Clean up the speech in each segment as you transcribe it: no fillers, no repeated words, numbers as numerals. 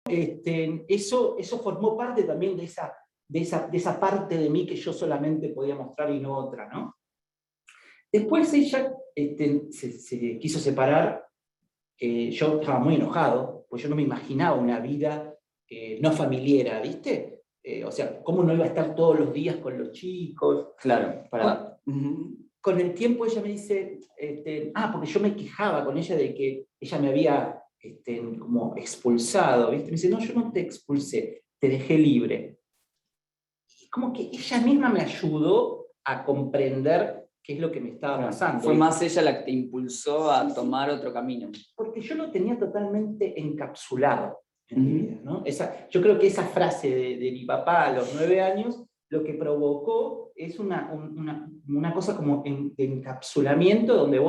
eso formó parte también de esa parte de mí que yo solamente podía mostrar y no otra, ¿no? Después ella se quiso separar. Yo estaba muy enojado, pues yo no me imaginaba una vida no familiar, ¿viste? O sea, ¿cómo no iba a estar todos los días con los chicos? Claro, para... Con el tiempo ella me dice, porque yo me quejaba con ella de que ella me había como expulsado, ¿viste? Me dice, no, yo no te expulsé, te dejé libre. Y como que ella misma me ayudó a comprender qué es lo que me estaba pasando. Fue más ella la que te impulsó a tomar sí, otro camino. porque yo lo tenía totalmente encapsulado en mi vida, ¿no? Yo creo que esa frase de mi papá a los 9 años, lo que provocó es una cosa como de encapsulamiento, donde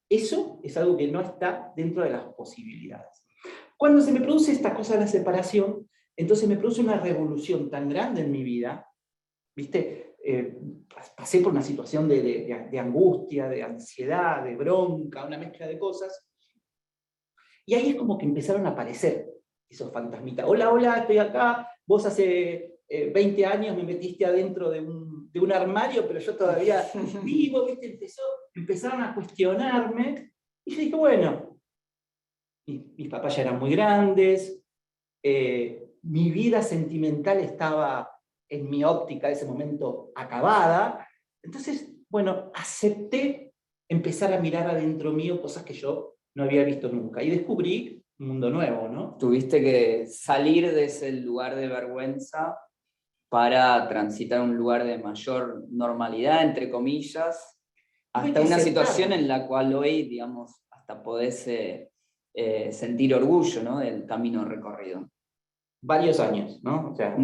eso es algo que no está dentro de las posibilidades. Cuando se me produce esta cosa de la separación, entonces me produce una revolución tan grande en mi vida, ¿viste? Pasé por una situación de angustia, de ansiedad, de bronca, una mezcla de cosas, y ahí es como que empezaron a aparecer esos fantasmitas. Hola, hola, estoy acá, vos hace 20 años me metiste adentro de un armario, pero yo todavía vivo, ¿viste? Empezaron a cuestionarme, y yo dije, bueno, mis papás ya eran muy grandes, mi vida sentimental estaba en mi óptica de ese momento acabada, entonces, bueno, acepté empezar a mirar adentro mío cosas que yo no había visto nunca, y descubrí un mundo nuevo, ¿no? Tuviste que salir de ese lugar de vergüenza para transitar un lugar de mayor normalidad, entre comillas, hasta una situación en la cual hoy, digamos, hasta podés sentir orgullo, ¿no?, del camino recorrido. Varios años, ¿no? O sea,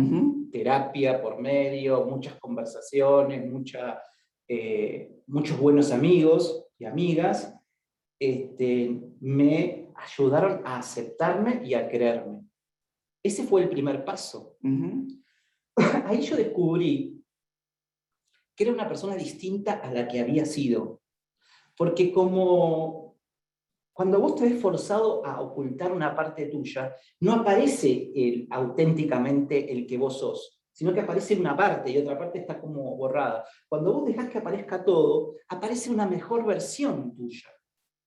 terapia por medio, muchas conversaciones, muchos buenos amigos y amigas, me ayudaron a aceptarme y a quererme. Ese fue el primer paso. Ahí yo descubrí que era una persona distinta a la que había sido. Porque como cuando vos te ves forzado a ocultar una parte tuya, no aparece auténticamente el que vos sos, sino que aparece una parte y otra parte está como borrada. Cuando vos dejás que aparezca todo, aparece una mejor versión tuya.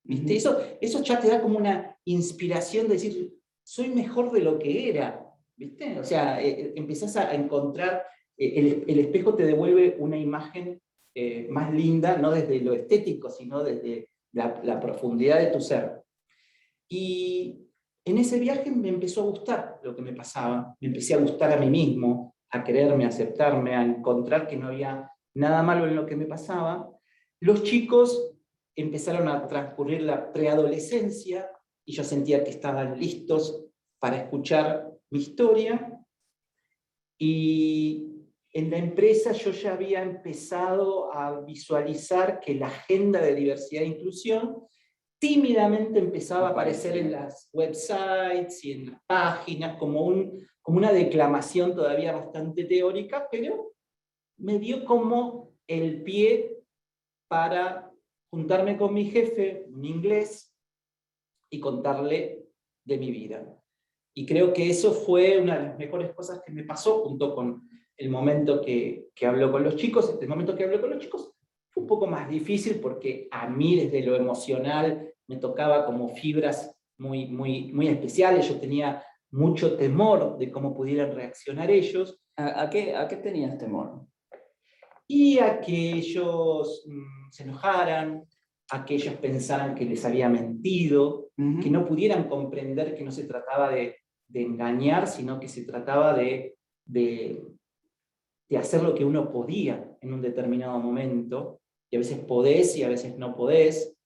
¿Viste? Eso ya te da como una inspiración de decir, soy mejor de lo que era. ¿Viste? O sea, empezás a encontrar, el espejo te devuelve una imagen más linda, no desde lo estético, sino desde la profundidad de tu ser. Y en ese viaje me empezó a gustar lo que me pasaba, me empecé a gustar a mí mismo, a quererme, a aceptarme, a encontrar que no había nada malo en lo que me pasaba. Los chicos empezaron a transcurrir la preadolescencia y yo sentía que estaban listos para escuchar mi historia, y en la empresa yo ya había empezado a visualizar que la agenda de diversidad e inclusión tímidamente empezaba a aparecer en las websites y en las páginas como una declamación todavía bastante teórica, pero me dio como el pie para juntarme con mi jefe, un inglés, y contarle de mi vida. Y creo que eso fue una de las mejores cosas que me pasó, junto con el momento que habló con los chicos. El momento que habló con los chicos fue un poco más difícil porque a mí desde lo emocional me tocaba como fibras muy, muy, muy especiales. Yo tenía mucho temor de cómo pudieran reaccionar ellos. ¿A qué tenías temor? Y a que ellos se enojaran, a que ellos pensaran que les había mentido, que no pudieran comprender que no se trataba de engañar, sino que se trataba de hacer lo que uno podía en un determinado momento, y a veces podés y a veces no podés,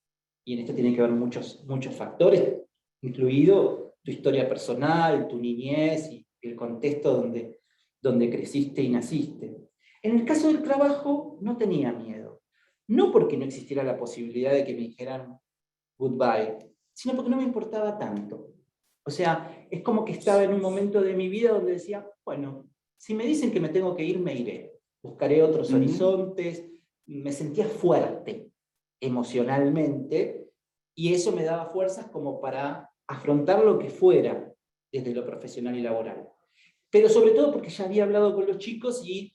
y en esto tienen que ver muchos factores, incluido tu historia personal, tu niñez y el contexto donde creciste y naciste. En el caso del trabajo no tenía miedo, no porque no existiera la posibilidad de que me dijeran goodbye, sino porque no me importaba tanto. O sea, es como que estaba en un momento de mi vida donde decía, bueno, si me dicen que me tengo que ir, me iré. Buscaré otros horizontes. Me sentía fuerte emocionalmente, y eso me daba fuerzas como para afrontar lo que fuera. desde lo profesional y laboral. Pero sobre todo porque ya había hablado con los chicos y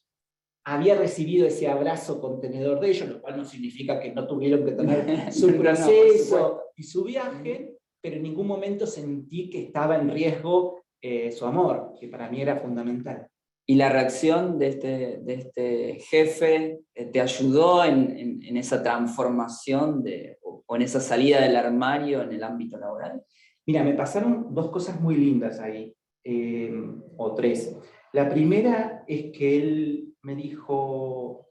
había recibido ese abrazo contenedor de ellos, lo cual no significa que no tuvieron que tener su proceso y su viaje, pero en ningún momento sentí que estaba en riesgo su amor, que para mí era fundamental. ¿Y la reacción de este jefe te ayudó en esa transformación o en esa salida del armario en el ámbito laboral? Mira, me pasaron 2 cosas muy lindas ahí, o 3. La primera es que él me dijo,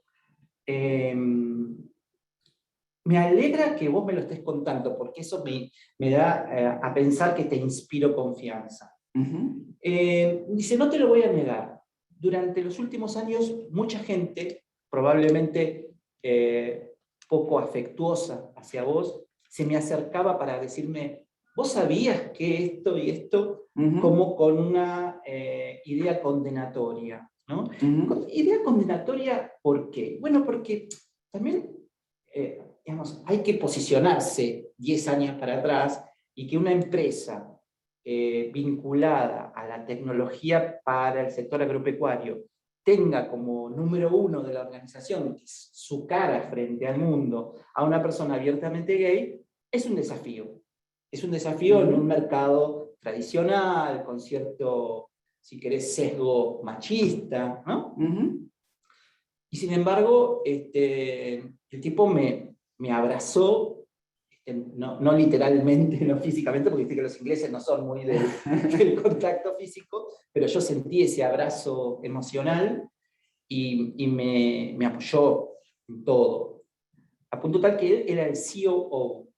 me alegra que vos me lo estés contando, porque eso me da a pensar que te inspiro confianza. Dice, no te lo voy a negar. Durante los últimos años, mucha gente, probablemente poco afectuosa hacia vos, se me acercaba para decirme, ¿vos sabías que esto y esto? Como con una idea condenatoria, ¿no? Idea condenatoria, ¿por qué? Bueno, porque también, digamos, hay que posicionarse 10 años para atrás y que una empresa vinculada a la tecnología para el sector agropecuario tenga como número 1 de la organización, que es su cara frente al mundo, a una persona abiertamente gay, es un desafío. Es un desafío en un mercado tradicional, con cierto, si querés, sesgo machista, ¿no? Y sin embargo, el tipo me abrazó, no literalmente, no físicamente, porque viste que los ingleses no son muy del contacto físico, pero yo sentí ese abrazo emocional y me apoyó en todo. A punto tal que él era el COO.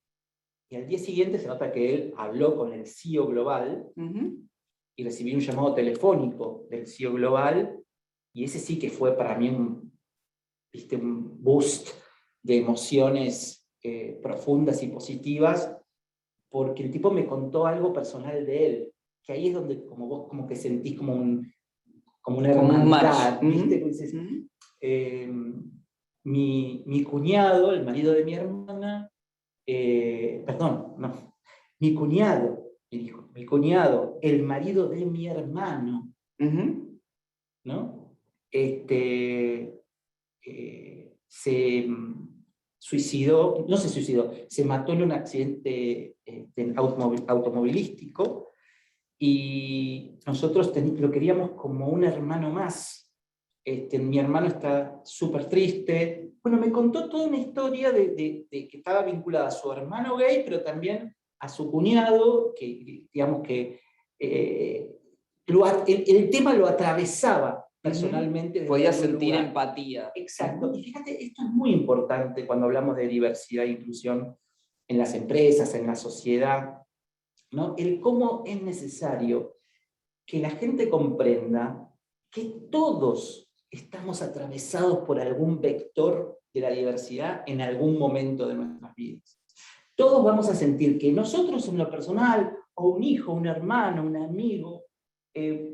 Y al día siguiente se nota que él habló con el CEO global y recibí un llamado telefónico del CEO global, y ese sí que fue para mí un boost de emociones profundas y positivas, porque el tipo me contó algo personal de él, que ahí es donde como vos como que sentís como una hermandad, ¿viste? Dices, mi cuñado, el marido de mi hermana, perdón, no, mi cuñado, me dijo, mi cuñado, el marido de mi hermano, ¿no? Se suicidó, no se suicidó, se mató en un accidente automovilístico, y nosotros lo queríamos como un hermano más. Mi hermano está súper triste. Bueno, me contó toda una historia de que estaba vinculada a su hermano gay, pero también a su cuñado, que digamos que el tema lo atravesaba personalmente. Podía sentir empatía. Exacto. Y fíjate, esto es muy importante cuando hablamos de diversidad e inclusión en las empresas, en la sociedad, ¿no? El cómo es necesario que la gente comprenda que todos estamos atravesados por algún vector de la diversidad en algún momento de nuestras vidas. Todos vamos a sentir que nosotros en lo personal, o un hijo, un hermano, un amigo,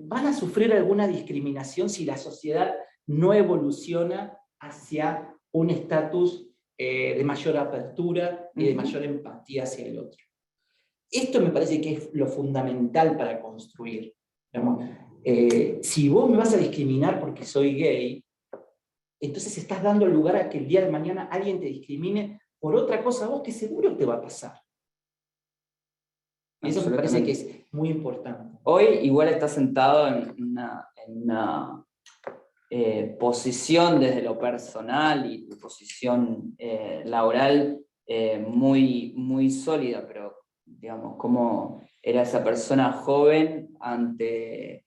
van a sufrir alguna discriminación si la sociedad no evoluciona hacia un estatus de mayor apertura y de mayor empatía hacia el otro. Esto me parece que es lo fundamental para construir. Si vos me vas a discriminar porque soy gay, entonces estás dando lugar a que el día de mañana alguien te discrimine por otra cosa a vos que seguro te va a pasar. Y eso me parece que es muy importante. Hoy igual estás sentado en una posición desde lo personal y tu posición laboral muy, muy sólida, pero digamos, ¿cómo era esa persona joven ante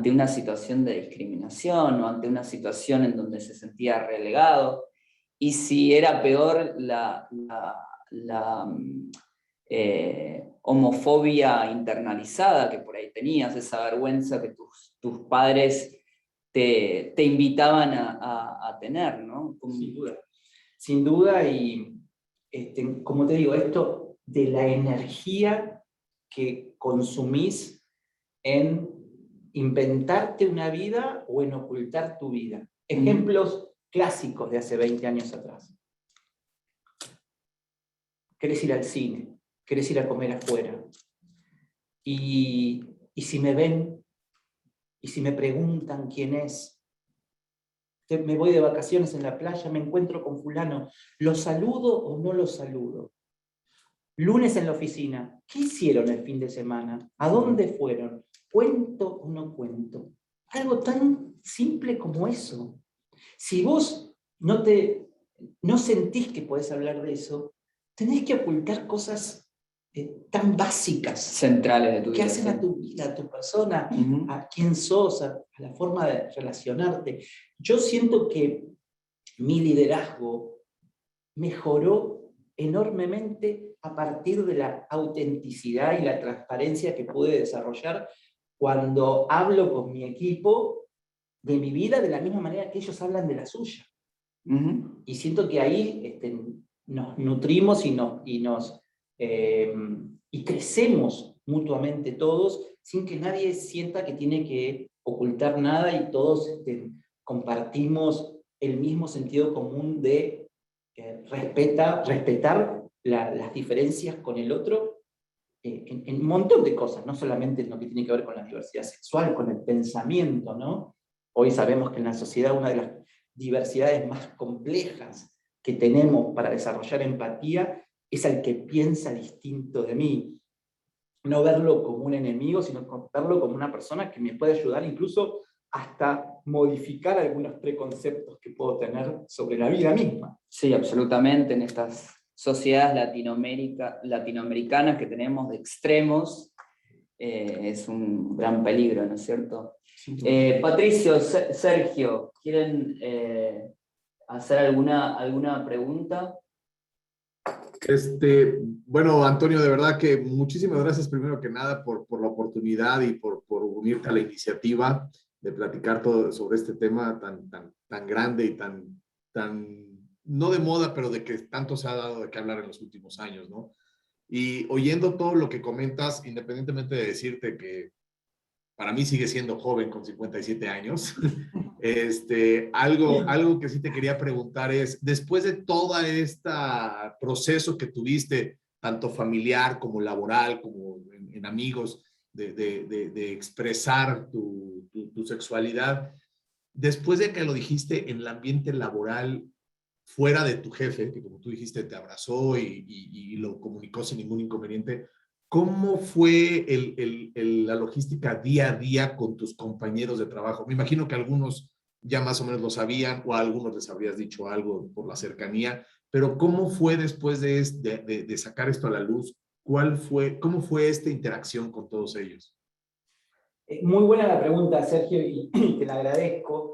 una situación de discriminación o ante una situación en donde se sentía relegado? Y si era peor la homofobia internalizada que por ahí tenías, esa vergüenza que tus padres te invitaban a tener, ¿no? Sin duda. Sin duda, y como te digo, esto de la energía que consumís en inventarte una vida o en ocultar tu vida. Ejemplos clásicos de hace 20 años atrás. Querés ir al cine, querés ir a comer afuera. Y ¿Y si me ven? ¿Y si me preguntan quién es? Me voy de vacaciones en la playa, me encuentro con fulano, ¿lo saludo o no lo saludo? Lunes en la oficina, ¿qué hicieron el fin de semana? ¿A dónde fueron? ¿Cuento o no cuento? Algo tan simple como eso. Si vos no sentís que podés hablar de eso, tenés que ocultar cosas tan básicas. Centrales de tu vida. Que hacen a tu vida, a tu persona, a quién sos, a la forma de relacionarte. Yo siento que mi liderazgo mejoró enormemente a partir de la autenticidad y la transparencia que pude desarrollar cuando hablo con mi equipo de mi vida de la misma manera que ellos hablan de la suya. Y siento que ahí nos nutrimos y crecemos mutuamente todos sin que nadie sienta que tiene que ocultar nada y todos compartimos el mismo sentido común de respetar las diferencias con el otro en un montón de cosas, no solamente en lo que tiene que ver con la diversidad sexual, con el pensamiento, ¿no? Hoy sabemos que en la sociedad una de las diversidades más complejas que tenemos para desarrollar empatía es al que piensa distinto de mí. No verlo como un enemigo, sino verlo como una persona que me puede ayudar incluso hasta modificar algunos preconceptos que puedo tener sobre la vida misma. Sí, absolutamente. En estas sociedades latinoamericanas que tenemos de extremos, es un gran peligro, ¿no es cierto? Patricio, Sergio, ¿quieren hacer alguna pregunta? Bueno, Antonio, de verdad que muchísimas gracias primero que nada por la oportunidad y por unirte a la iniciativa de platicar todo sobre este tema tan grande y tan, no de moda, pero de que tanto se ha dado de qué hablar en los últimos años, ¿no? Y oyendo todo lo que comentas, independientemente de decirte que para mí sigue siendo joven con 57 años, algo que sí te quería preguntar es, después de todo este proceso que tuviste, tanto familiar como laboral, como en amigos, de expresar tu sexualidad, después de que lo dijiste en el ambiente laboral, fuera de tu jefe, que como tú dijiste te abrazó y lo comunicó sin ningún inconveniente, ¿cómo fue la logística día a día con tus compañeros de trabajo? Me imagino que algunos ya más o menos lo sabían o a algunos les habrías dicho algo por la cercanía, pero ¿cómo fue después de sacar esto a la luz? ¿Cómo fue esta interacción con todos ellos? Muy buena la pregunta, Sergio, y te la agradezco.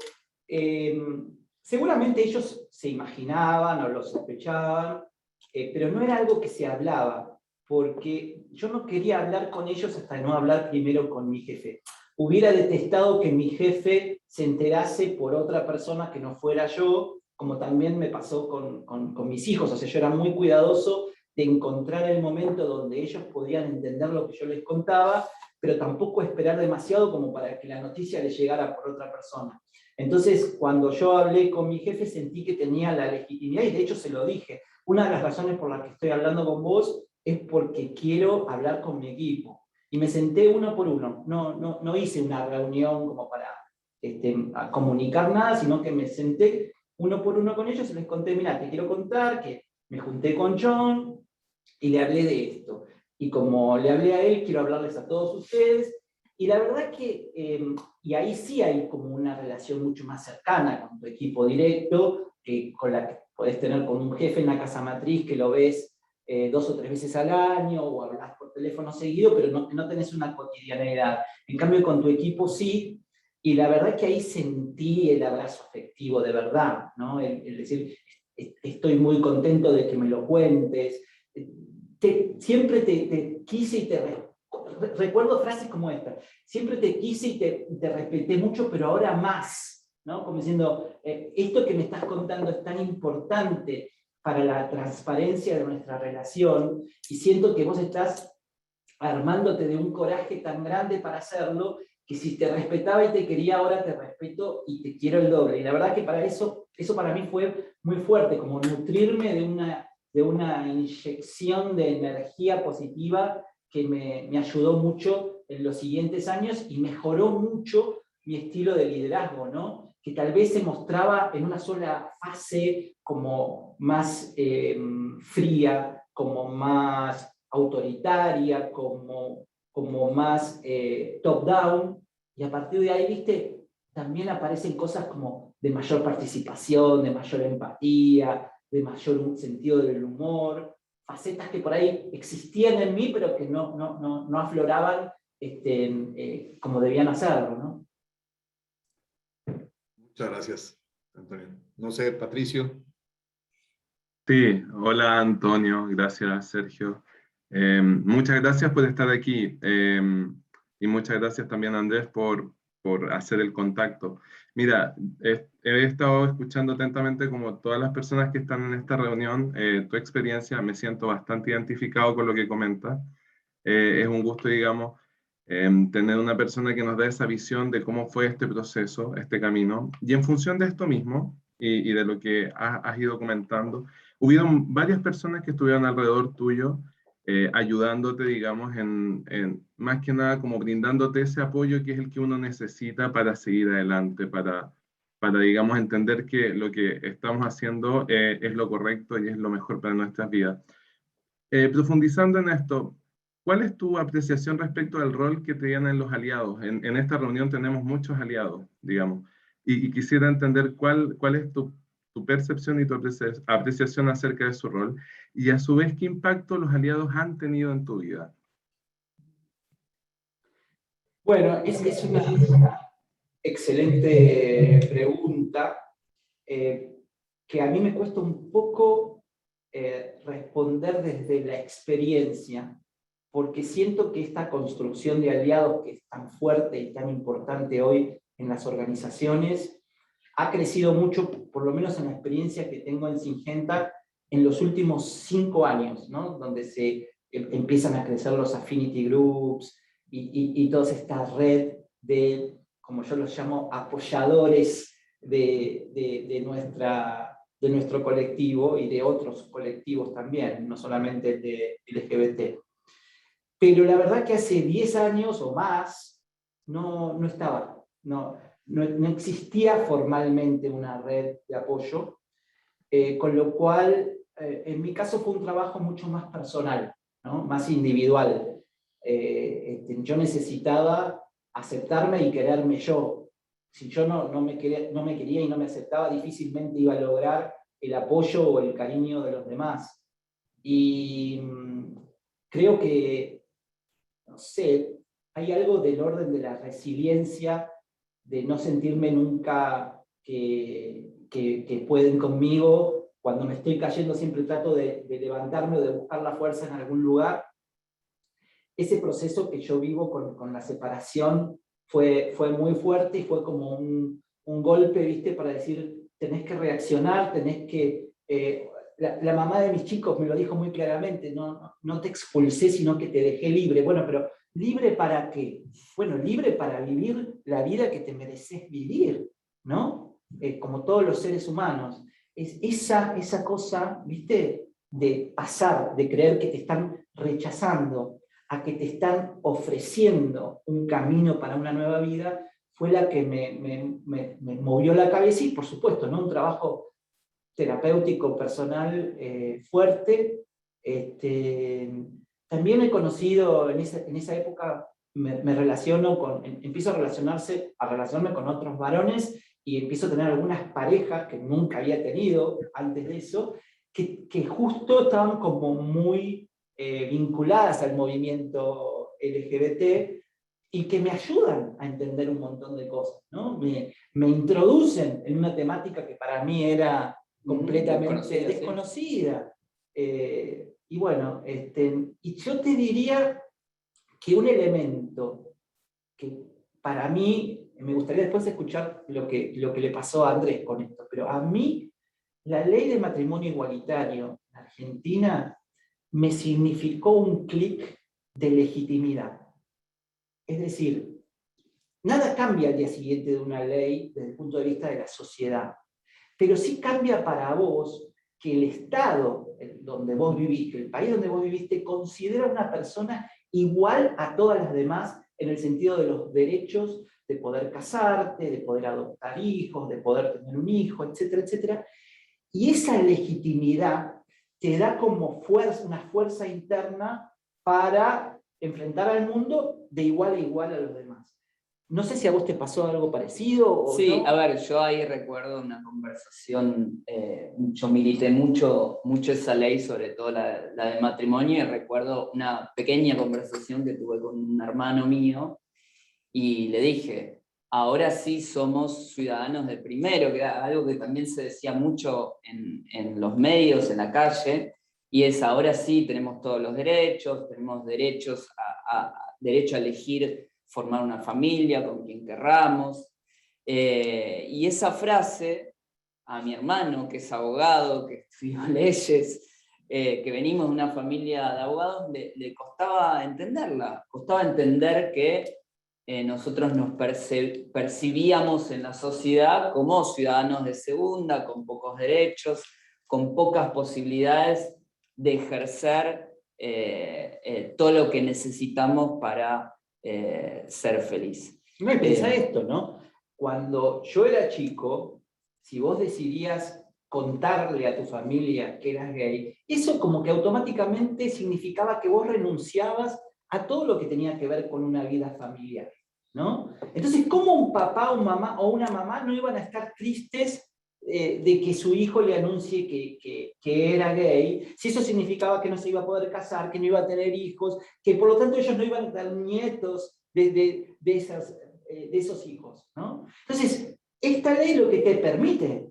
Seguramente ellos se imaginaban o lo sospechaban, pero no era algo que se hablaba, porque yo no quería hablar con ellos hasta no hablar primero con mi jefe. Hubiera detestado que mi jefe se enterase por otra persona que no fuera yo, como también me pasó con mis hijos. O sea, yo era muy cuidadoso de encontrar el momento donde ellos podían entender lo que yo les contaba, pero tampoco esperar demasiado como para que la noticia le llegara por otra persona. Entonces, cuando yo hablé con mi jefe, sentí que tenía la legitimidad, y de hecho se lo dije. Una de las razones por las que estoy hablando con vos es porque quiero hablar con mi equipo. Y me senté uno por uno. No hice una reunión como para a comunicar nada, sino que me senté uno por uno con ellos y les conté, mira, te quiero contar que me junté con John y le hablé de esto. Y como le hablé a él, quiero hablarles a todos ustedes. Y la verdad que, y ahí sí hay como una relación mucho más cercana con tu equipo directo, con la que podés tener con un jefe en la casa matriz que lo ves 2 o 3 veces al año, o hablas por teléfono seguido, pero no tenés una cotidianeidad. En cambio, con tu equipo sí, y la verdad que ahí sentí el abrazo afectivo de verdad, ¿no? El decir, estoy muy contento de que me lo cuentes. Siempre te quise y recuerdo frases como esta, siempre te quise y te respeté mucho, pero ahora más, ¿no? Como diciendo, esto que me estás contando es tan importante para la transparencia de nuestra relación, y siento que vos estás armándote de un coraje tan grande para hacerlo, que si te respetaba y te quería, ahora te respeto y te quiero el doble. Y la verdad que para eso para mí fue muy fuerte, como nutrirme de una inyección de energía positiva que me ayudó mucho en los siguientes años y mejoró mucho mi estilo de liderazgo, ¿no? Que tal vez se mostraba en una sola fase como más fría, como más autoritaria, como más top-down, y a partir de ahí, viste, también aparecen cosas como de mayor participación, de mayor empatía, de mayor sentido del humor, facetas que por ahí existían en mí, pero que no afloraban como debían hacerlo, ¿no? Muchas gracias, Antonio. No sé, Patricio. Sí, hola Antonio, gracias Sergio. Muchas gracias por estar aquí y muchas gracias también Andrés por hacer el contacto. Mira, he estado escuchando atentamente como todas las personas que están en esta reunión, tu experiencia, me siento bastante identificado con lo que comentas. Es un gusto, digamos, tener una persona que nos da esa visión de cómo fue este proceso, este camino. Y en función de esto mismo y de lo que has ido comentando, hubieron varias personas que estuvieron alrededor tuyo, ayudándote, digamos, más que nada como brindándote ese apoyo que es el que uno necesita para seguir adelante, digamos, entender que lo que estamos haciendo es lo correcto y es lo mejor para nuestras vidas. Profundizando en esto, ¿cuál es tu apreciación respecto al rol que tienen los aliados? En esta reunión tenemos muchos aliados, digamos, y quisiera entender cuál es tu percepción y tu apreciación acerca de su rol, y a su vez, ¿qué impacto los aliados han tenido en tu vida? Bueno, es una excelente pregunta que a mí me cuesta un poco responder desde la experiencia, porque siento que esta construcción de aliados que es tan fuerte y tan importante hoy en las organizaciones ha crecido mucho, por lo menos en la experiencia que tengo en Syngenta, en los últimos 5 años, ¿no? Donde se empiezan a crecer los affinity groups y toda esta red de, como yo los llamo, apoyadores de nuestro colectivo y de otros colectivos también, no solamente el de LGBT. Pero la verdad que hace 10 años o más no estaba, no existía formalmente una red de apoyo, con lo cual en mi caso fue un trabajo mucho más personal, ¿no? Más individual. Yo necesitaba aceptarme y quererme yo. Si yo no me quería y no me aceptaba, difícilmente iba a lograr el apoyo o el cariño de los demás. Y creo que, no sé, hay algo del orden de la resiliencia, de no sentirme nunca que pueden conmigo. Cuando me estoy cayendo siempre trato de levantarme o de buscar la fuerza en algún lugar. Ese proceso que yo vivo con la separación fue muy fuerte y fue como un golpe, ¿viste? Para decir, tenés que reaccionar, tenés que... la mamá de mis chicos me lo dijo muy claramente, no te expulsé, sino que te dejé libre. Bueno, pero ¿libre para qué? Bueno, libre para vivir la vida que te mereces vivir, ¿no? Como todos los seres humanos. Es esa cosa, ¿viste? De pasar, de creer que te están rechazando, a que te están ofreciendo un camino para una nueva vida, fue la que me movió la cabeza y, por supuesto, ¿no? Un trabajo terapéutico, personal, fuerte. También he conocido, en esa época, me relaciono empiezo a relacionarme con otros varones y empiezo a tener algunas parejas que nunca había tenido antes de eso, que justo estaban como muy vinculadas al movimiento LGBT y que me ayudan a entender un montón de cosas, ¿no? Me introducen en una temática que para mí era completamente desconocida. Y bueno, y yo te diría que un elemento que para mí, me gustaría después escuchar lo que le pasó a Andrés con esto, pero a mí la ley de matrimonio igualitario en Argentina me significó un clic de legitimidad. Es decir, nada cambia al día siguiente de una ley desde el punto de vista de la sociedad, pero sí cambia para vos que el Estado donde vos viviste, el país donde vos viviste, considera a una persona igual a todas las demás en el sentido de los derechos de poder casarte, de poder adoptar hijos, de poder tener un hijo, etcétera, etcétera. Y esa legitimidad te da como fuerza, una fuerza interna para enfrentar al mundo de igual a igual a los demás. No sé si a vos te pasó algo parecido o sí, no. a ver, yo ahí recuerdo una conversación, yo milité mucho esa ley, sobre todo la de matrimonio, y recuerdo una pequeña conversación que tuve con un hermano mío, y le dije, ahora sí somos ciudadanos de primero, que era algo que también se decía mucho en los medios, en la calle, y es ahora sí tenemos todos los derechos, tenemos derechos derecho a elegir formar una familia con quien querramos. Y esa frase, a mi hermano, que es abogado, que estudió leyes, que venimos de una familia de abogados, le costaba entenderla, costaba entender que nosotros nos percibíamos en la sociedad como ciudadanos de segunda, con pocos derechos, con pocas posibilidades de ejercer todo lo que necesitamos para ser feliz. No, y pensá esto, ¿no? Cuando yo era chico, si vos decidías contarle a tu familia que eras gay, eso como que automáticamente significaba que vos renunciabas a todo lo que tenía que ver con una vida familiar, ¿no? Entonces, ¿cómo un papá, un mamá o una mamá no iban a estar tristes de que su hijo le anuncie que era gay, si eso significaba que no se iba a poder casar, que no iba a tener hijos, que por lo tanto ellos no iban a tener nietos de esos hijos, ¿no? Entonces, esta ley lo que te permite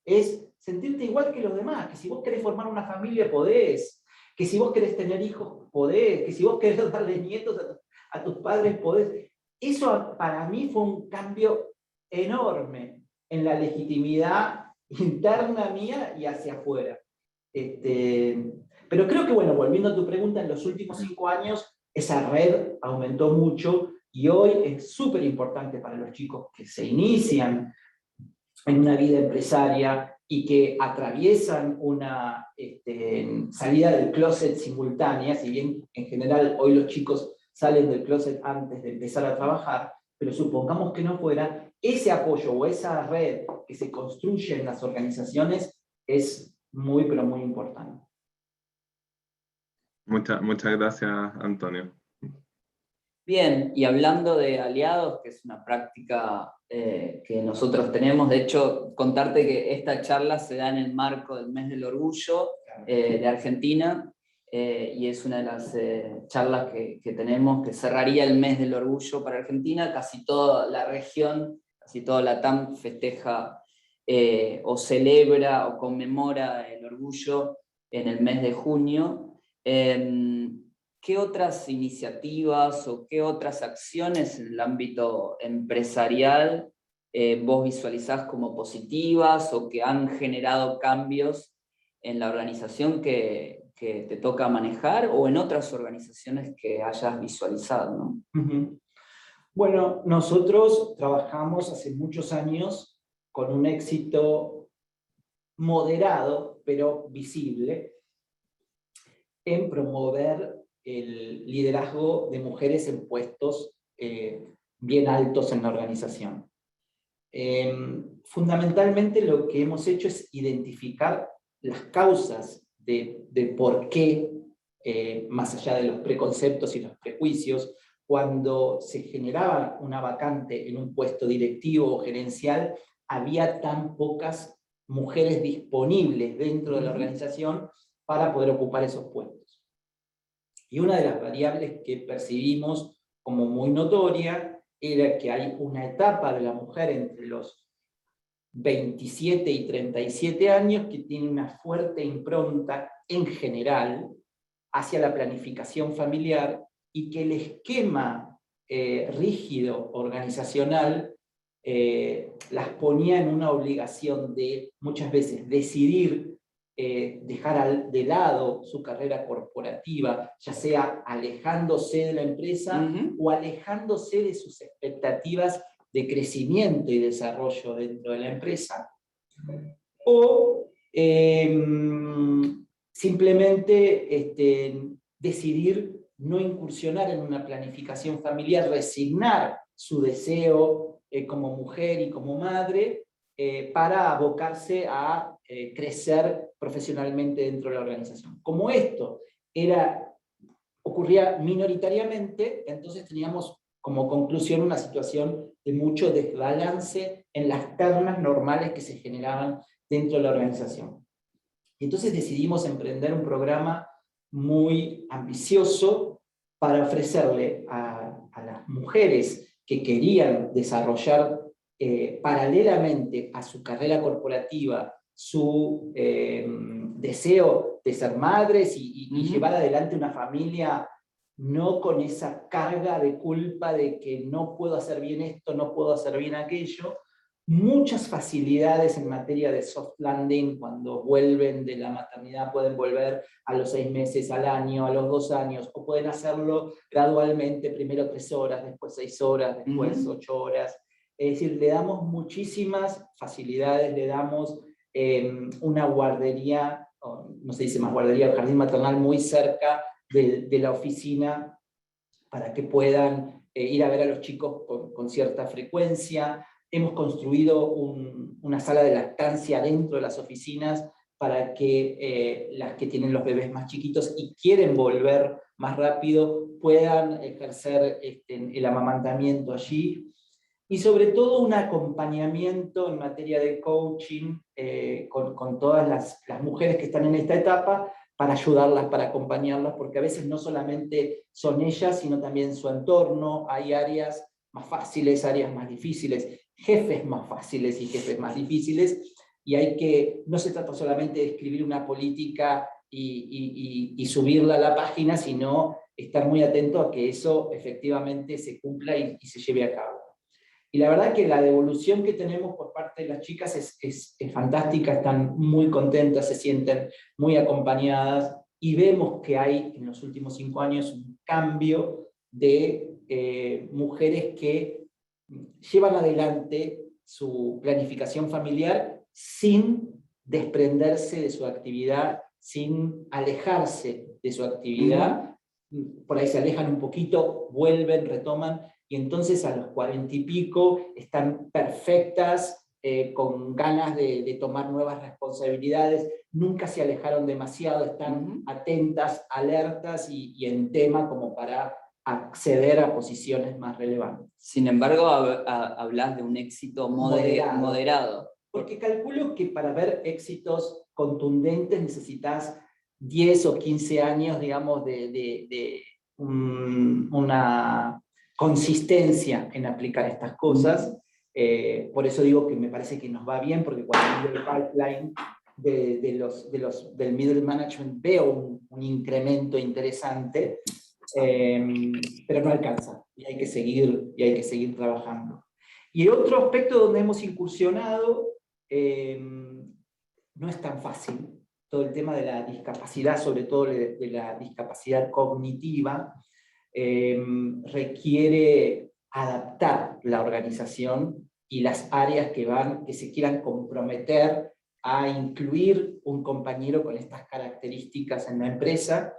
es sentirte igual que los demás, que si vos querés formar una familia podés, que si vos querés tener hijos podés, que si vos querés darle nietos a tus padres podés. Eso para mí fue un cambio enorme en la legitimidad interna mía y hacia afuera. Pero creo que, bueno, volviendo a tu pregunta, en los últimos 5 años esa red aumentó mucho y hoy es súper importante para los chicos que se inician en una vida empresaria y que atraviesan una salida del closet simultánea, si bien en general hoy los chicos salen del closet antes de empezar a trabajar, pero supongamos que no fuera, ese apoyo o esa red que se construye en las organizaciones es muy, pero muy importante. Muchas gracias, Antonio. Bien, y hablando de aliados, que es una práctica que nosotros tenemos, de hecho, contarte que esta charla se da en el marco del Mes del Orgullo de Argentina, y es una de las charlas que tenemos, que cerraría el Mes del Orgullo para Argentina. Casi toda la región, casi toda la TAM festeja o celebra o conmemora el orgullo en el mes de junio. ¿Qué otras iniciativas o qué otras acciones en el ámbito empresarial vos visualizás como positivas o que han generado cambios en la organización que te toca manejar, o en otras organizaciones que hayas visualizado, ¿no? Uh-huh. Bueno, nosotros trabajamos hace muchos años con un éxito moderado, pero visible, en promover el liderazgo de mujeres en puestos bien altos en la organización. Fundamentalmente lo que hemos hecho es identificar las causas de por qué, más allá de los preconceptos y los prejuicios, cuando se generaba una vacante en un puesto directivo o gerencial, había tan pocas mujeres disponibles dentro de la organización para poder ocupar esos puestos. Y una de las variables que percibimos como muy notoria era que hay una etapa de la mujer entre los 27 y 37 años que tiene una fuerte impronta en general hacia la planificación familiar, y que el esquema rígido organizacional las ponía en una obligación de muchas veces decidir dejar de lado su carrera corporativa, ya sea alejándose de la empresa o alejándose de sus expectativas de crecimiento y desarrollo dentro de la empresa, o simplemente decidir no incursionar en una planificación familiar, resignar su deseo como mujer y como madre para abocarse a crecer profesionalmente dentro de la organización. Como esto ocurría minoritariamente, entonces teníamos como conclusión una situación de mucho desbalance en las ternas normales que se generaban dentro de la organización. Y entonces decidimos emprender un programa muy ambicioso para ofrecerle a las mujeres que querían desarrollar paralelamente a su carrera corporativa su deseo de ser madres y llevar adelante una familia, no con esa carga de culpa de que no puedo hacer bien esto, no puedo hacer bien aquello. Muchas facilidades en materia de soft landing, cuando vuelven de la maternidad, pueden volver a los 6 meses, al año, a los 2 años, o pueden hacerlo gradualmente, primero 3 horas, después 6 horas, después 8 horas. Es decir, le damos muchísimas facilidades, le damos una guardería, no se dice más guardería, jardín maternal muy cerca de la oficina, para que puedan ir a ver a los chicos con cierta frecuencia. Hemos construido una sala de lactancia dentro de las oficinas para que las que tienen los bebés más chiquitos y quieren volver más rápido puedan ejercer el amamantamiento allí. Y sobre todo un acompañamiento en materia de coaching con todas las mujeres que están en esta etapa, para ayudarlas, para acompañarlas, porque a veces no solamente son ellas, sino también su entorno. Hay áreas más fáciles, áreas más difíciles, jefes más fáciles y jefes más difíciles, y no se trata solamente de escribir una política y subirla a la página, sino estar muy atento a que eso efectivamente se cumpla y se lleve a cabo. Y la verdad que la devolución que tenemos por parte de las chicas es fantástica, están muy contentas, se sienten muy acompañadas, y vemos que hay en los últimos 5 años un cambio de mujeres que llevan adelante su planificación familiar sin desprenderse de su actividad, sin alejarse de su actividad. Por ahí se alejan un poquito, vuelven, retoman, y entonces a los 40 y pico están perfectas, con ganas de tomar nuevas responsabilidades, nunca se alejaron demasiado, están atentas, alertas y en tema como para acceder a posiciones más relevantes. Sin embargo, hablas de un éxito moderado. Porque calculo que para ver éxitos contundentes necesitas 10 o 15 años, digamos, de una consistencia en aplicar estas cosas. Por eso digo que me parece que nos va bien, porque cuando miro el pipeline del middle management veo un incremento interesante, pero no alcanza, y hay que seguir trabajando. Y otro aspecto donde hemos incursionado, no es tan fácil, todo el tema de la discapacidad, sobre todo de la discapacidad cognitiva, requiere adaptar la organización y las áreas que se quieran comprometer a incluir un compañero con estas características en la empresa.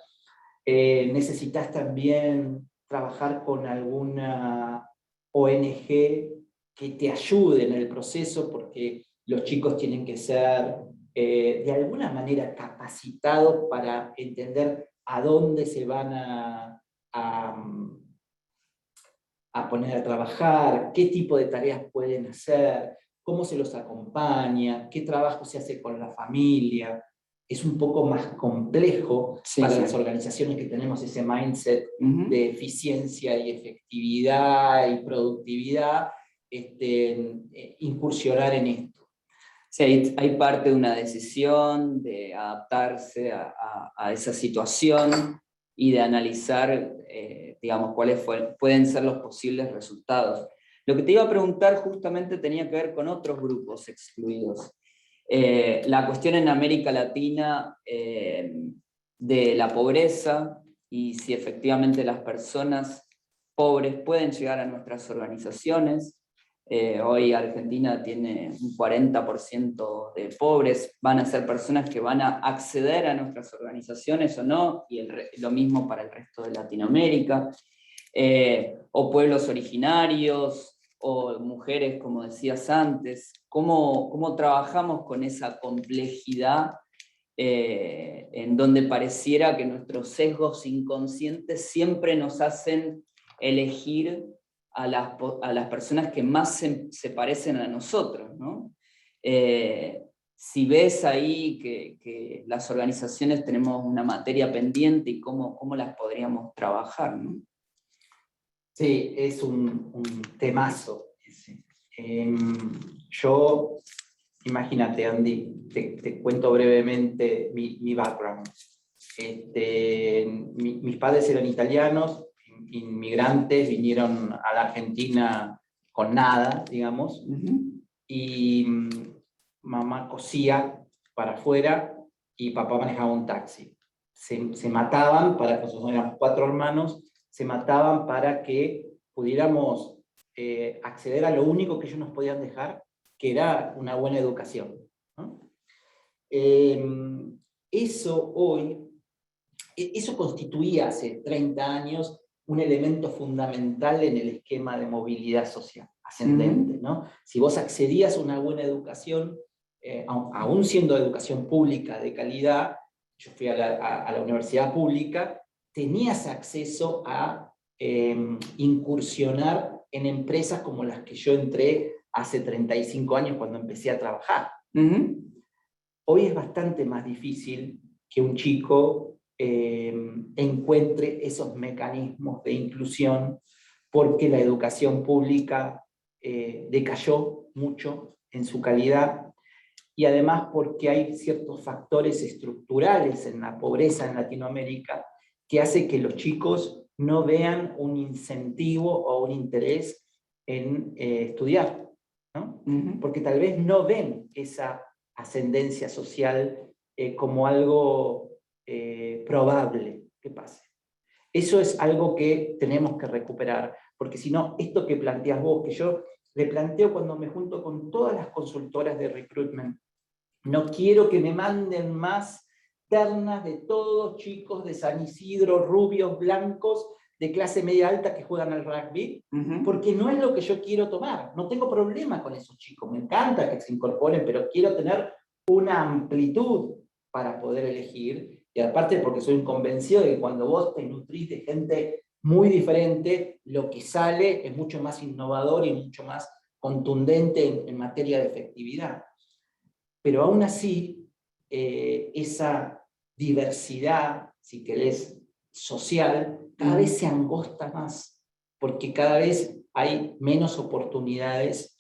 Necesitas también trabajar con alguna ONG que te ayude en el proceso, porque los chicos tienen que ser de alguna manera capacitados para entender a dónde se van a poner a trabajar, qué tipo de tareas pueden hacer, cómo se los acompaña, qué trabajo se hace con la familia. Es un poco más complejo para las organizaciones que tenemos ese mindset de eficiencia y efectividad y productividad, incursionar en esto. Sí, hay parte de una decisión de adaptarse a esa situación y de analizar, digamos, cuáles pueden ser los posibles resultados. Lo que te iba a preguntar justamente tenía que ver con otros grupos excluidos. La cuestión en América Latina de la pobreza, y si efectivamente las personas pobres pueden llegar a nuestras organizaciones, Hoy Argentina tiene un 40% de pobres, van a ser personas que van a acceder a nuestras organizaciones o no, y lo mismo para el resto de Latinoamérica, o pueblos originarios, o mujeres, como decías antes. ¿Cómo trabajamos con esa complejidad en donde pareciera que nuestros sesgos inconscientes siempre nos hacen elegir a las personas que más se parecen a nosotros, ¿no? Si ves ahí que las organizaciones tenemos una materia pendiente y cómo las podríamos trabajar, ¿no? Sí, es un temazo ese. Yo, imagínate, Andy, te cuento brevemente mi background. Mis padres eran italianos, inmigrantes, vinieron a la Argentina con nada, digamos, y mamá cosía para afuera y papá manejaba un taxi. Se mataban, nosotros éramos 4 hermanos, se mataban para que pudiéramos acceder a lo único que ellos nos podían dejar, que era una buena educación, ¿no? Eso constituía hace 30 años un elemento fundamental en el esquema de movilidad social ascendente, ¿no? Si vos accedías a una buena educación, aún siendo educación pública de calidad, yo fui a la universidad pública, tenías acceso a incursionar en empresas como las que yo entré hace 35 años cuando empecé a trabajar. Hoy es bastante más difícil que un chico encuentre esos mecanismos de inclusión porque la educación pública decayó mucho en su calidad y además porque hay ciertos factores estructurales en la pobreza en Latinoamérica que hace que los chicos no vean un incentivo o un interés en estudiar, ¿no? Porque tal vez no ven esa ascendencia social como algo probable que pase. Eso es algo que tenemos que recuperar, porque si no, esto que planteas vos, que yo le planteo cuando me junto con todas las consultoras de recruitment, no quiero que me manden más ternas de todos chicos de San Isidro, rubios, blancos, de clase media alta que juegan al rugby, porque no es lo que yo quiero tomar. No tengo problema con esos chicos, me encanta que se incorporen, pero quiero tener una amplitud para poder elegir, y aparte porque soy convencido de que cuando vos te nutrís de gente muy diferente, lo que sale es mucho más innovador y mucho más contundente en materia de efectividad. Pero aún así, esa diversidad, si querés, social, cada vez se angosta más, porque cada vez hay menos oportunidades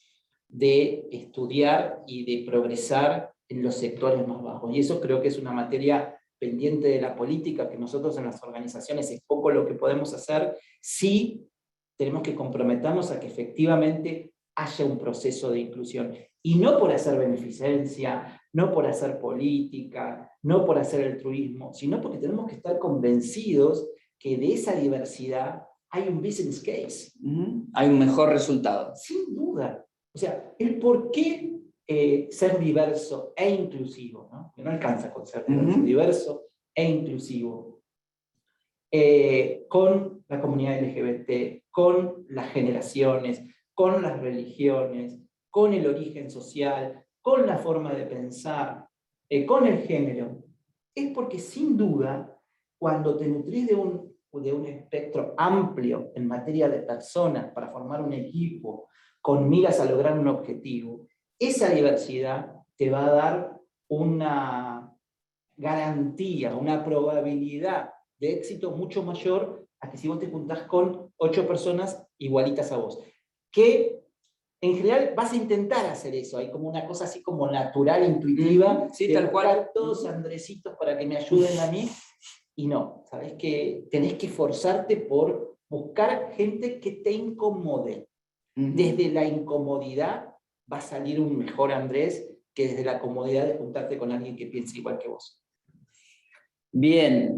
de estudiar y de progresar en los sectores más bajos. Y eso creo que es una materia pendiente de la política, que nosotros en las organizaciones es poco lo que podemos hacer, sí tenemos que comprometernos a que efectivamente haya un proceso de inclusión. Y no por hacer beneficencia, no por hacer política, no por hacer altruismo, sino porque tenemos que estar convencidos que de esa diversidad hay un business case. Hay un mejor resultado. Sin duda. O sea, el por qué ser diverso e inclusivo, ¿no? Que no alcanza con ser diverso e inclusivo, con la comunidad LGBT, con las generaciones, con las religiones, con el origen social, con la forma de pensar, con el género, es porque sin duda, cuando te nutrís de un espectro amplio en materia de personas para formar un equipo con miras a lograr un objetivo, esa diversidad te va a dar una garantía, una probabilidad de éxito mucho mayor a que si vos te juntás con 8 personas igualitas a vos. Que en general vas a intentar hacer eso, hay como una cosa así como natural, intuitiva, sí, de tal buscar cual. todos Andresitos para que me ayuden a mí, y no, sabes que tenés que esforzarte por buscar gente que te incomode. Desde la incomodidad va a salir un mejor Andrés que desde la comodidad de juntarte con alguien que piense igual que vos. Bien,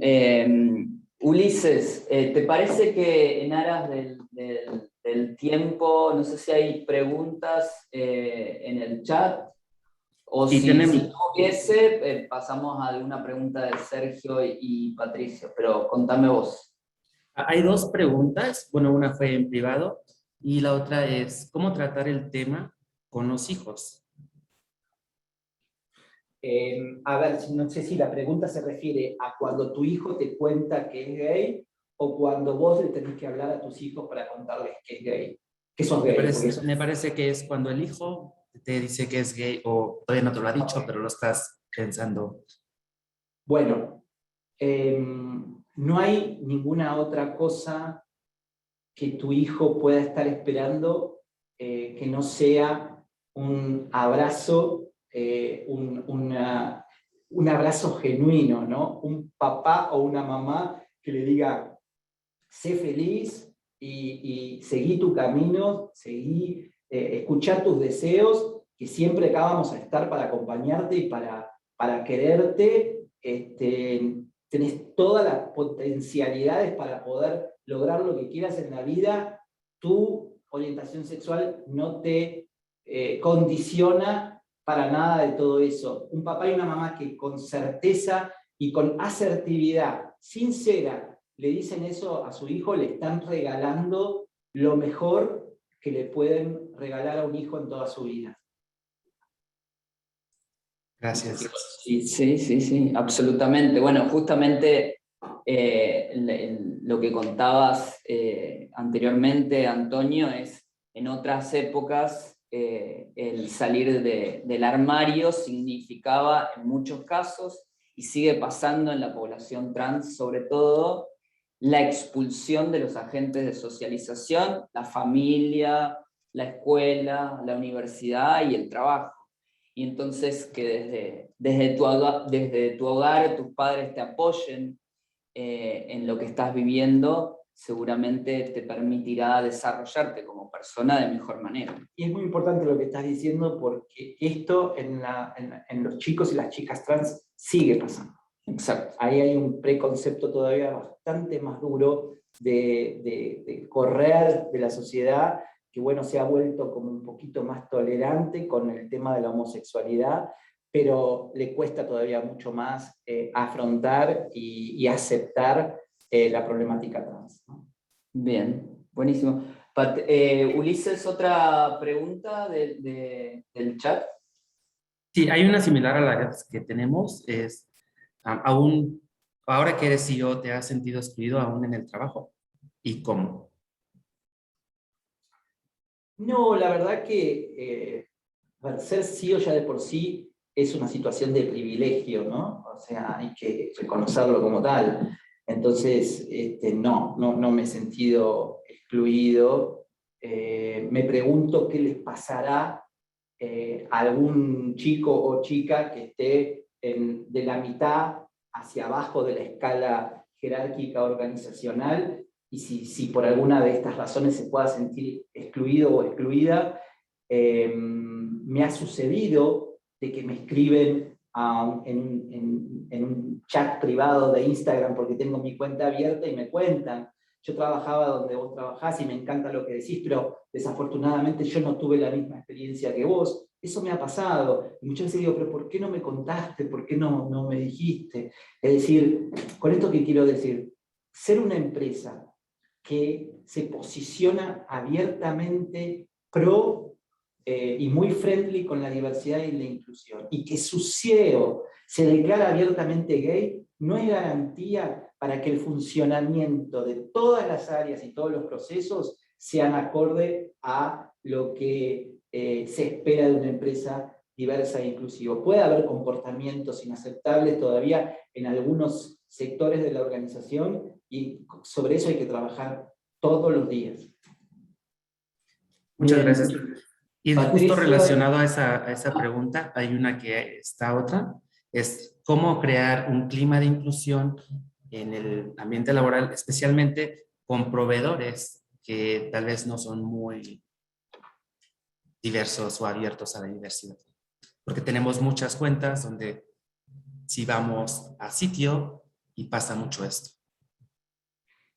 Ulises, ¿te parece que en aras del del tiempo. No sé si hay preguntas en el chat. O Sí, si tenemos. no hubiese, pasamos a alguna pregunta de Sergio y Patricio. Pero contame vos. Hay dos preguntas. Bueno, una fue en privado y la otra es, ¿cómo tratar el tema con los hijos? A ver, no sé si la pregunta se refiere a cuando tu hijo te cuenta que es gay o cuando vos le tenés que hablar a tus hijos para contarles que es gay, que sos gay. Me parece que es cuando el hijo te dice que es gay o todavía no te lo ha dicho, pero lo estás pensando. Bueno, no hay ninguna otra cosa que tu hijo pueda estar esperando que no sea un abrazo, un abrazo genuino, ¿no? Un papá o una mamá que le diga, sé feliz y seguí tu camino, seguí, escuchá tus deseos, que siempre acá vamos a estar para acompañarte y para quererte. Tenés todas las potencialidades para poder lograr lo que quieras en la vida. Tu orientación sexual no te condiciona para nada de todo eso. Un papá y una mamá que con certeza y con asertividad sincera le dicen eso a su hijo, le están regalando lo mejor que le pueden regalar a un hijo en toda su vida. Gracias. Sí, absolutamente. Bueno, justamente lo que contabas anteriormente, Antonio, es en otras épocas el salir del armario significaba en muchos casos, y sigue pasando en la población trans sobre todo, la expulsión de los agentes de socialización, la familia, la escuela, la universidad y el trabajo. Y entonces que desde tu hogar tus padres te apoyen en lo que estás viviendo, seguramente te permitirá desarrollarte como persona de mejor manera. Y es muy importante lo que estás diciendo porque esto en los chicos y las chicas trans sigue pasando. Exacto. Ahí hay un preconcepto todavía bastante más duro de correr de la sociedad, que bueno, se ha vuelto como un poquito más tolerante con el tema de la homosexualidad, pero le cuesta todavía mucho más afrontar y aceptar la problemática trans, ¿no? Bien, buenísimo. Ulises, ¿otra pregunta del chat? Sí, hay una similar a la que tenemos, es, ahora que eres CEO, ¿te has sentido excluido aún en el trabajo? ¿Y cómo? No, la verdad que ser CEO ya de por sí es una situación de privilegio, ¿no? O sea, hay que reconocerlo como tal. Entonces, no me he sentido excluido. Me pregunto qué les pasará a algún chico o chica que esté de la mitad hacia abajo de la escala jerárquica organizacional, y si por alguna de estas razones se pueda sentir excluido o excluida. Me ha sucedido de que me escriben en un chat privado de Instagram porque tengo mi cuenta abierta y me cuentan, yo trabajaba donde vos trabajás y me encanta lo que decís, pero desafortunadamente yo no tuve la misma experiencia que vos. Eso me ha pasado. Y muchas veces digo, pero ¿por qué no me contaste? ¿Por qué no me dijiste? Es decir, con esto que quiero decir, ser una empresa que se posiciona abiertamente pro y muy friendly con la diversidad y la inclusión, y que su CEO se declara abiertamente gay, no es garantía para que el funcionamiento de todas las áreas y todos los procesos sean acorde a lo que se espera de una empresa diversa e inclusiva. Puede haber comportamientos inaceptables todavía en algunos sectores de la organización, y sobre eso hay que trabajar todos los días. Muchas Bien. gracias. Y Patricio, justo relacionado a esa pregunta, hay una que está otra, es cómo crear un clima de inclusión en el ambiente laboral, especialmente con proveedores que tal vez no son muy diversos o abiertos a la diversidad. Porque tenemos muchas cuentas donde si vamos a sitio y pasa mucho esto.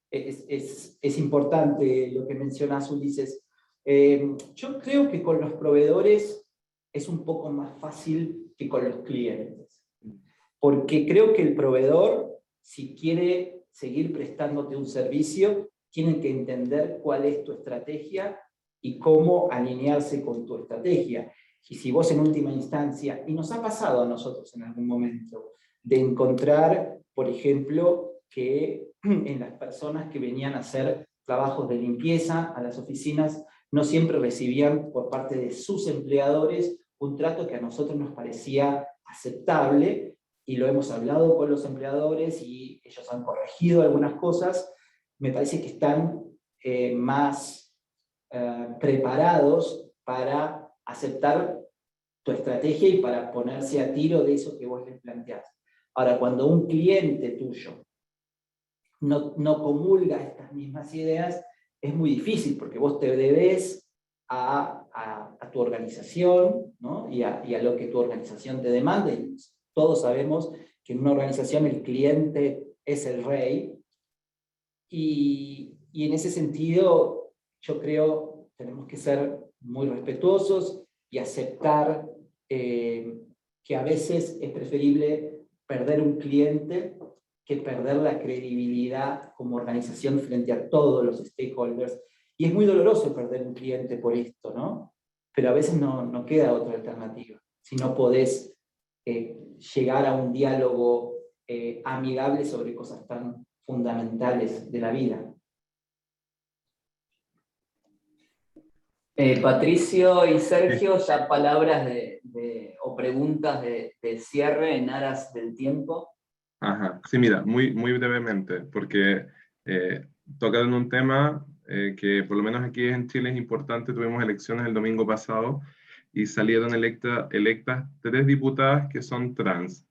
es importante lo que mencionas, Ulises. Yo creo que con los proveedores es un poco más fácil que con los clientes. Porque creo que el proveedor, si quiere seguir prestándote un servicio, tiene que entender cuál es tu estrategia y cómo alinearse con tu estrategia. Y si vos en última instancia, y nos ha pasado a nosotros en algún momento, de encontrar, por ejemplo, que en las personas que venían a hacer trabajos de limpieza a las oficinas, no siempre recibían por parte de sus empleadores un trato que a nosotros nos parecía aceptable, y lo hemos hablado con los empleadores y ellos han corregido algunas cosas. Me parece que están más preparados para aceptar tu estrategia y para ponerse a tiro de eso que vos les planteás. Ahora, cuando un cliente tuyo no comulga estas mismas ideas, es muy difícil, porque vos te debes a tu organización, ¿no? y a lo que tu organización te demanda. Y todos sabemos que en una organización el cliente es el rey, y en ese sentido yo creo que tenemos que ser muy respetuosos y aceptar que a veces es preferible perder un cliente que perder la credibilidad como organización frente a todos los stakeholders. Y es muy doloroso perder un cliente por esto, ¿no? Pero a veces no queda otra alternativa. Si no podés llegar a un diálogo amigable sobre cosas tan fundamentales de la vida. Patricio y Sergio, ya palabras o preguntas de cierre en aras del tiempo. Ajá, sí, mira, muy brevemente, porque tocaron un tema que por lo menos aquí en Chile es importante. Tuvimos elecciones el domingo pasado y salieron electas 3 diputadas que son trans.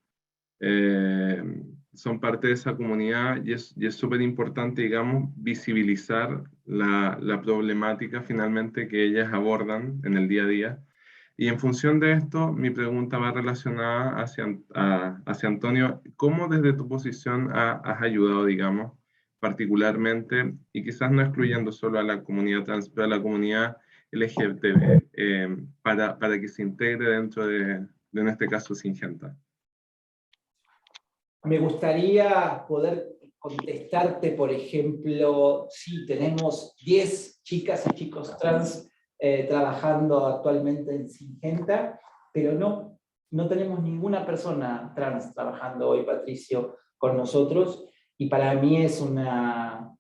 Son parte de esa comunidad y es súper importante, digamos, visibilizar la problemática finalmente que ellas abordan en el día a día. Y en función de esto, mi pregunta va relacionada hacia Antonio. ¿Cómo desde tu posición has ayudado, digamos, particularmente, y quizás no excluyendo solo a la comunidad trans, pero a la comunidad LGBTB, para que se integre dentro de en este caso, Syngenta? Me gustaría poder contestarte, por ejemplo, si tenemos 10 chicas y chicos trans trabajando actualmente en Syngenta, pero no tenemos ninguna persona trans trabajando hoy, Patricio, con nosotros, y para mí es una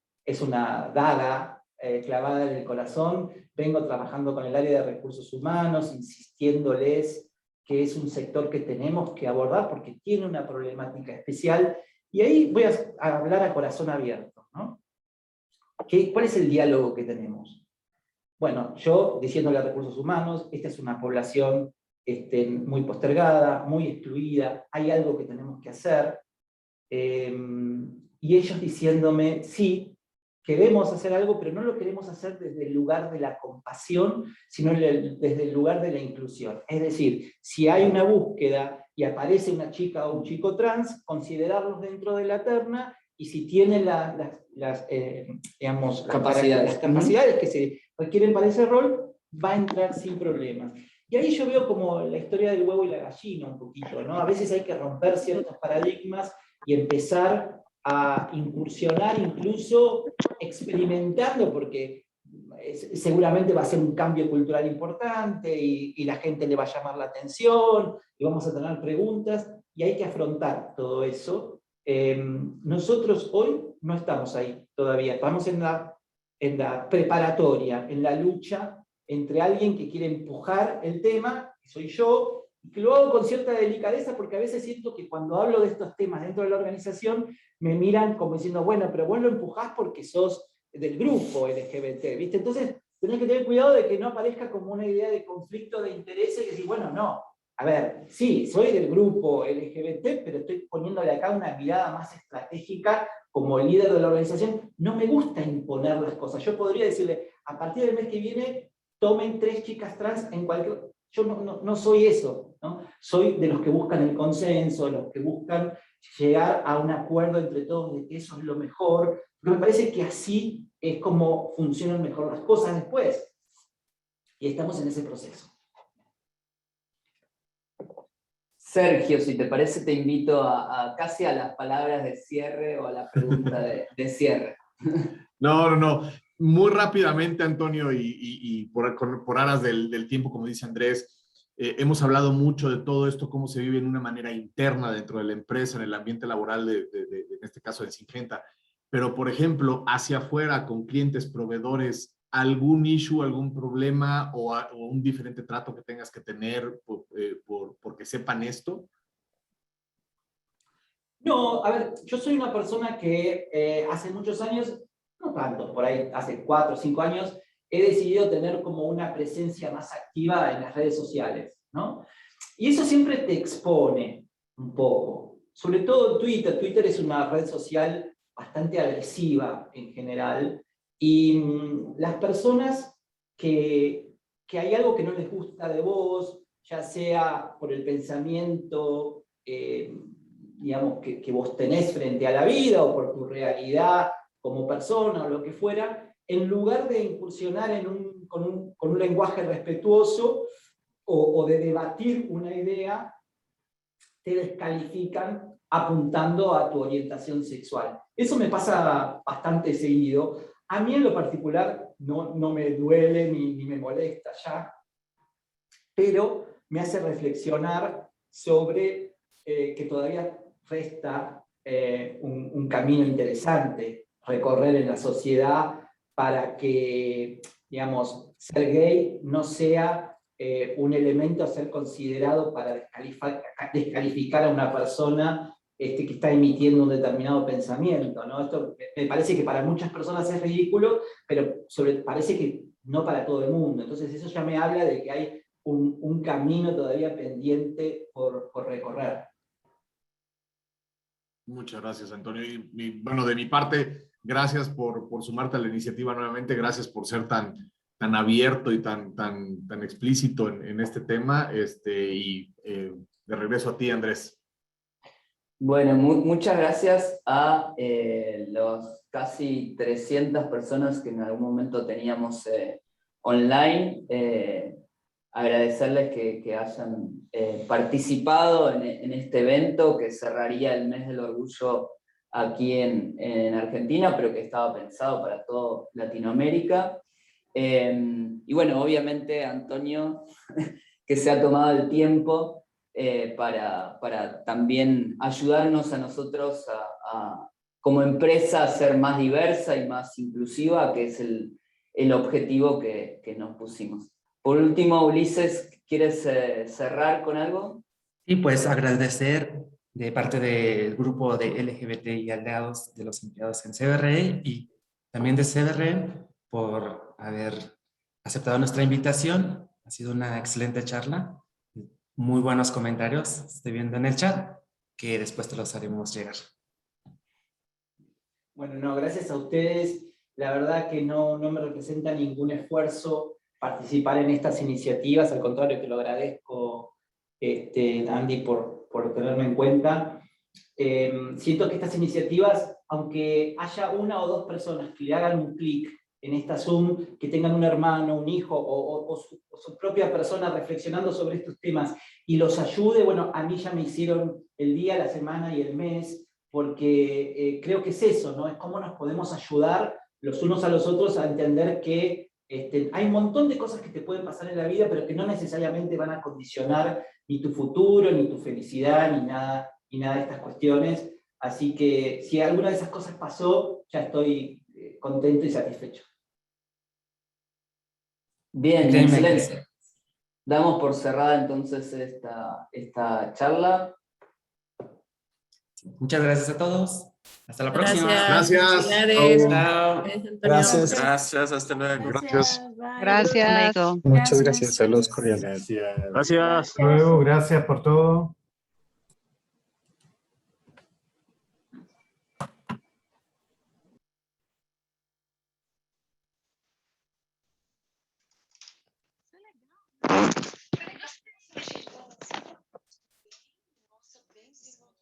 daga clavada en el corazón. Vengo trabajando con el área de recursos humanos, insistiéndoles que es un sector que tenemos que abordar porque tiene una problemática especial, y ahí voy a hablar a corazón abierto, ¿no? ¿Cuál es el diálogo que tenemos? Bueno, yo diciéndole a recursos humanos, esta es una población muy postergada, muy excluida, hay algo que tenemos que hacer, y ellos diciéndome, sí, queremos hacer algo, pero no lo queremos hacer desde el lugar de la compasión, sino desde el lugar de la inclusión. Es decir, si hay una búsqueda y aparece una chica o un chico trans, considerarlos dentro de la terna, y si tienen las capacidades que se requieren para ese rol, va a entrar sin problemas. Y ahí yo veo como la historia del huevo y la gallina un poquito, ¿no? A veces hay que romper ciertos paradigmas y empezar a incursionar, incluso experimentando, porque seguramente va a ser un cambio cultural importante y la gente le va a llamar la atención y vamos a tener preguntas, y hay que afrontar todo eso. Nosotros hoy no estamos ahí todavía, estamos en la preparatoria, en la lucha entre alguien que quiere empujar el tema, que soy yo, y que lo hago con cierta delicadeza, porque a veces siento que cuando hablo de estos temas dentro de la organización, me miran como diciendo, bueno, pero vos lo empujás porque sos del grupo LGBT, ¿viste? Entonces, tenés que tener cuidado de que no aparezca como una idea de conflicto de intereses, y decir, bueno, no, a ver, sí, soy del grupo LGBT, pero estoy poniéndole acá una mirada más estratégica como líder de la organización. No me gusta imponer las cosas. Yo podría decirle, a partir del mes que viene, tomen 3 chicas trans en cualquier... yo no soy eso, ¿no? Soy de los que buscan el consenso, de los que buscan llegar a un acuerdo entre todos de que eso es lo mejor, porque me parece que así es como funcionan mejor las cosas después. Y estamos en ese proceso. Sergio, si te parece, te invito casi a las palabras de cierre o a la pregunta de cierre. No. Muy rápidamente, Antonio, y por aras del tiempo, como dice Andrés, hemos hablado mucho de todo esto, cómo se vive en una manera interna dentro de la empresa, en el ambiente laboral, en este caso de Syngenta. Pero, por ejemplo, hacia afuera, con clientes, proveedores, ¿algún issue, algún problema o un diferente trato que tengas que tener porque sepan esto? No, a ver, yo soy una persona que hace muchos años, no tanto, por ahí hace 4 o 5 años, he decidido tener como una presencia más activa en las redes sociales, ¿no? Y eso siempre te expone un poco, sobre todo Twitter. Twitter es una red social bastante agresiva en general, y las personas que hay algo que no les gusta de vos, ya sea por el pensamiento, digamos, que vos tenés frente a la vida, o por tu realidad como persona, o lo que fuera, en lugar de incursionar con un lenguaje respetuoso, o de debatir una idea, te descalifican apuntando a tu orientación sexual. Eso me pasa bastante seguido. A mí en lo particular no me duele ni me molesta ya, pero me hace reflexionar sobre que todavía resta un camino interesante recorrer en la sociedad para que, digamos, ser gay no sea un elemento a ser considerado para descalificar a una persona que está emitiendo un determinado pensamiento, ¿no? Esto me parece que para muchas personas es ridículo, pero parece que no para todo el mundo. Entonces eso ya me habla de que hay un camino todavía pendiente por recorrer. Muchas gracias, Antonio. Bueno, de mi parte, gracias por sumarte a la iniciativa nuevamente. Gracias por ser tan abierto y tan explícito en este tema. De regreso a ti, Andrés. Bueno, muchas gracias a los casi 300 personas que en algún momento teníamos online. Agradecerles que hayan participado en este evento que cerraría el mes del orgullo aquí en Argentina, pero que estaba pensado para toda Latinoamérica. Y bueno, obviamente Antonio, que se ha tomado el tiempo para también ayudarnos a nosotros como empresa a ser más diversa y más inclusiva, que es el objetivo que nos pusimos. Por último, Ulises, ¿quieres cerrar con algo? Y pues agradecer de parte del grupo de LGBT y aliados de los empleados en CBRE y también de CBRE por haber aceptado nuestra invitación. Ha sido una excelente charla. Muy buenos comentarios, estoy viendo en el chat, que después te los haremos llegar. Bueno, no, gracias a ustedes. La verdad que no me representa ningún esfuerzo participar en estas iniciativas, al contrario que lo agradezco, Andy, por tenerme en cuenta. Siento que estas iniciativas, aunque haya 1 o 2 personas que le hagan un clic en esta Zoom, que tengan un hermano, un hijo o su propia persona reflexionando sobre estos temas y los ayude, bueno, a mí ya me hicieron el día, la semana y el mes, porque creo que es eso, ¿no? Es cómo nos podemos ayudar los unos a los otros a entender que hay un montón de cosas que te pueden pasar en la vida, pero que no necesariamente van a condicionar ni tu futuro, ni tu felicidad, ni nada de estas cuestiones. Así que si alguna de esas cosas pasó, ya estoy contento y satisfecho. Bien, excelente. Damos por cerrada entonces esta charla. Muchas gracias a todos. Hasta la próxima. Gracias. Chao. Gracias. Gracias, hasta luego. Gracias. Gracias. Muchas gracias. Saludos cordiales. Gracias. Hasta luego. Gracias por todo.